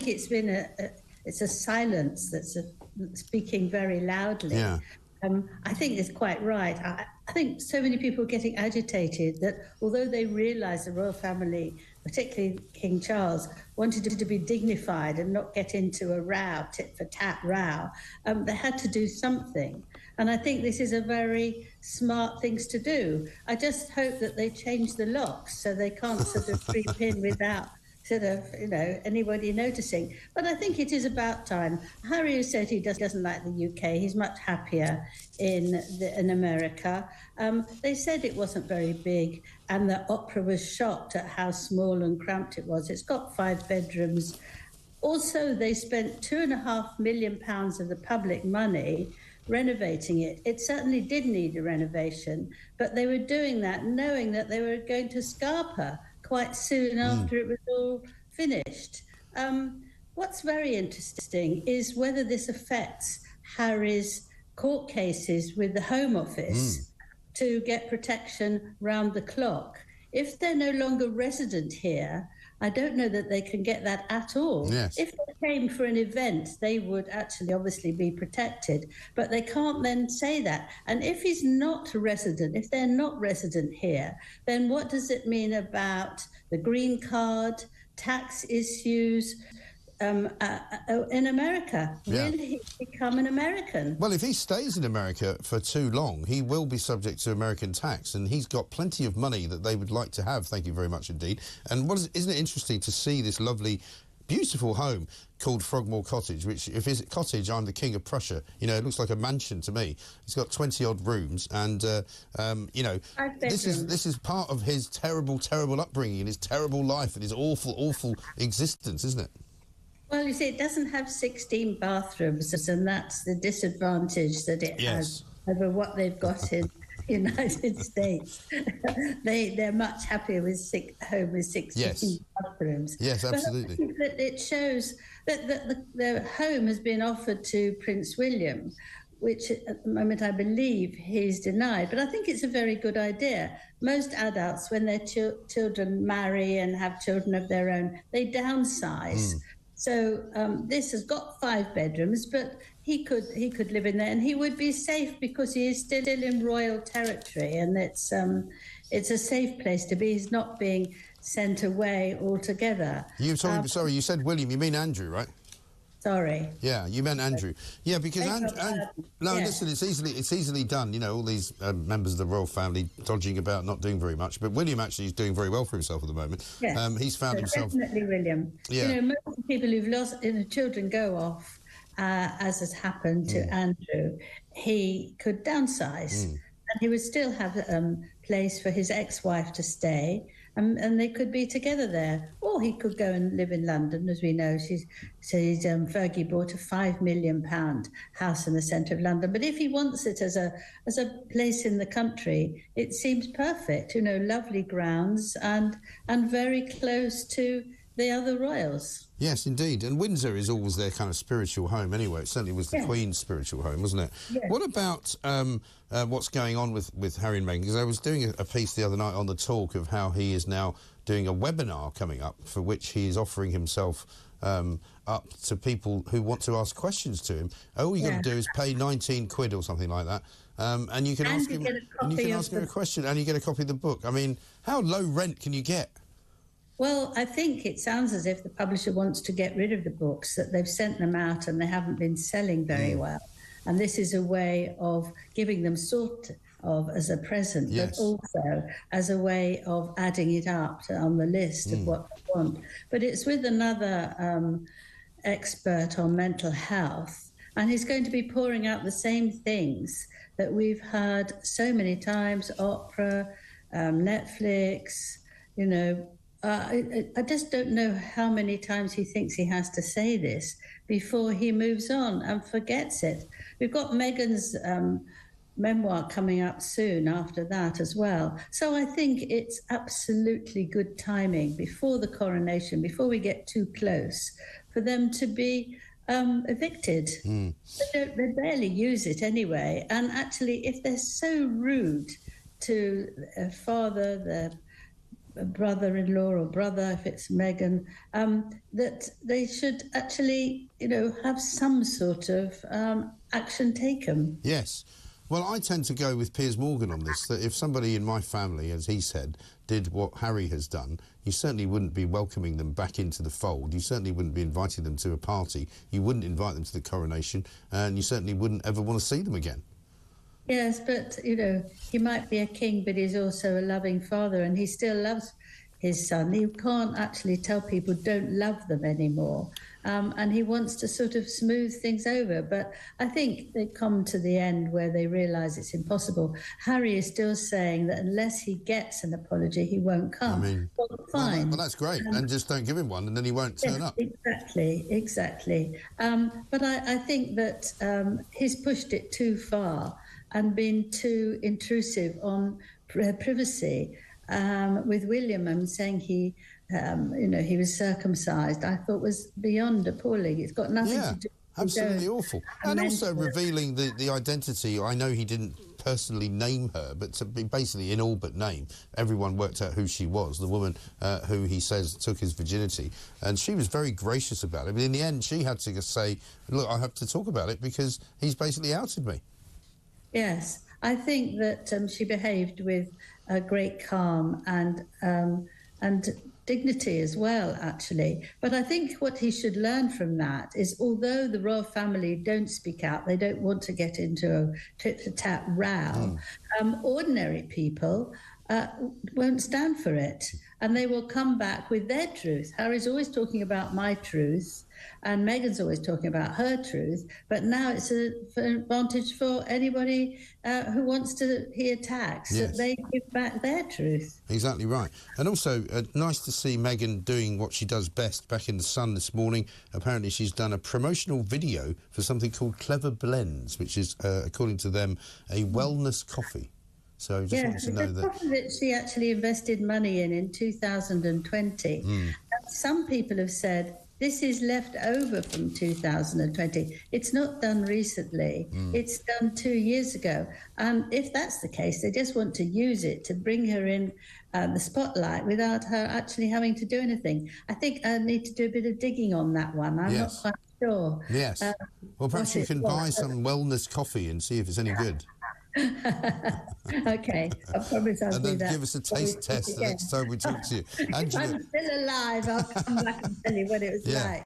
it's been it's a silence that's speaking very loudly. Yeah. I think it's quite right. I think so many people are getting agitated that although they realise the royal family, particularly King Charles, wanted to be dignified and not get into a row, tit-for-tat row, they had to do something. And I think this is a very smart thing to do. I just hope that they change the locks so they can't sort of creep in without sort of, anybody noticing. But I think it is about time. Harry has said he doesn't like the UK. He's much happier in America. They said it wasn't very big, and the opera was shocked at how small and cramped it was. It's got 5 bedrooms. Also, they spent £2.5 million of the public money renovating it. It certainly did need a renovation, but they were doing that knowing that they were going to Scarpa quite soon after it was all finished. What's very interesting is whether this affects Harry's court cases with the Home Office to get protection round the clock. If they're no longer resident here, I don't know that they can get that at all. Yes. If they came for an event, they would actually obviously be protected, but they can't then say that. And if he's not a resident, if they're not resident here, then what does it mean about the green card, tax issues in America? Yeah. Will he become an American? Well, if he stays in America for too long, he will be subject to American tax, and he's got plenty of money that they would like to have. Thank you very much indeed. And isn't it interesting to see this lovely, beautiful home called Frogmore Cottage, which, if it's a cottage, I'm the king of Prussia. You know, it looks like a mansion to me. It's got 20-odd rooms, and, this is part of his terrible, terrible upbringing and his terrible life and his awful, awful existence, isn't it? Well, you see, it doesn't have 16 bathrooms, and that's the disadvantage that it has over what they've got in the United States. They're much happier with home with 16 bathrooms. Yes, absolutely. But I think that it shows that the home has been offered to Prince William, which at the moment I believe he's denied. But I think it's a very good idea. Most adults, when their children marry and have children of their own, they downsize. So this has got 5 bedrooms, but he could live in there, and he would be safe because he is still in royal territory, and it's a safe place to be. He's not being sent away altogether. You told me, sorry, you said William. You mean Andrew, right? Sorry. Yeah, you meant Andrew. Yeah, because listen, it's easily done. You know, all these members of the royal family dodging about, not doing very much. But William actually is doing very well for himself at the moment. Yes. He's found himself. Definitely, William. Yeah. You know, most people who've lost children go off, as has happened to Andrew. He could downsize, and he would still have a place for his ex-wife to stay. And they could be together there, or he could go and live in London. As we know, Fergie bought a £5 million house in the centre of London. But if he wants it as a place in the country, it seems perfect. You know, lovely grounds and very close to the other royals. Yes, indeed. And Windsor is always their kind of spiritual home anyway. It certainly was the Queen's spiritual home, wasn't it? Yes. What about what's going on with Harry and Meghan? Because I was doing a piece the other night on the talk of how he is now doing a webinar coming up for which he is offering himself up to people who want to ask questions to him. All you got to do is pay 19 quid or something like that, and you can ask him a question, and you get a copy of the book. I mean, how low rent can you get? Well, I think it sounds as if the publisher wants to get rid of the books, that they've sent them out and they haven't been selling very well. And this is a way of giving them sort of as a present, but also as a way of adding it up on the list of what they want. But it's with another expert on mental health, and he's going to be pouring out the same things that we've heard so many times, opera, Netflix, you know. I just don't know how many times he thinks he has to say this before he moves on and forgets it. We've got Meghan's memoir coming out soon after that as well. So I think it's absolutely good timing before the coronation, before we get too close, for them to be evicted. They barely use it anyway. And actually, if they're so rude to their father, brother-in-law or brother, if it's Meghan, that they should actually, have some sort of action taken. Yes. Well, I tend to go with Piers Morgan on this, that if somebody in my family, as he said, did what Harry has done, you certainly wouldn't be welcoming them back into the fold. You certainly wouldn't be inviting them to a party. You wouldn't invite them to the coronation, and you certainly wouldn't ever want to see them again. Yes, but, he might be a king, but he's also a loving father, and he still loves his son. He can't actually tell people don't love them anymore. And he wants to sort of smooth things over. But I think they come to the end where they realise it's impossible. Harry is still saying that unless he gets an apology, he won't come. I mean, well, fine. Well, that's great. And just don't give him one, and then he won't turn up. Exactly. But I think that he's pushed it too far and been too intrusive on privacy. With William, I'm saying he was circumcised, I thought was beyond appalling. It's got nothing to do with absolutely awful. And also revealing the identity. I know he didn't personally name her, but to be basically in all but name, everyone worked out who she was, the woman who he says took his virginity. And she was very gracious about it. But in the end, she had to say, look, I have to talk about it because he's basically outed me. Yes, I think that she behaved with a great calm and dignity as well, actually. But I think what he should learn from that is, although the royal family don't speak out, they don't want to get into a tit-for-tat row, ordinary people won't stand for it. And they will come back with their truth. Harry's always talking about my truth, and Meghan's always talking about her truth, but now it's an advantage for anybody who wants to hear attacks, that they give back their truth. Exactly right. And also, nice to see Meghan doing what she does best back in the Sun this morning. Apparently she's done a promotional video for something called Clever Blends, which is, according to them, a wellness coffee. So just want to know that. It's a coffee that she actually invested money in 2020. And some people have said, this is left over from 2020. It's not done recently. It's done 2 years ago. And if that's the case, they just want to use it to bring her in the spotlight without her actually having to do anything. I think I need to do a bit of digging on that one. I'm not quite sure. Yes. Well, perhaps you can buy some wellness coffee and see if it's any good. Okay, I promise I'll do that. And then give us a taste test the next time we talk to you. If I'm still alive, I'll come back and tell you what it was like.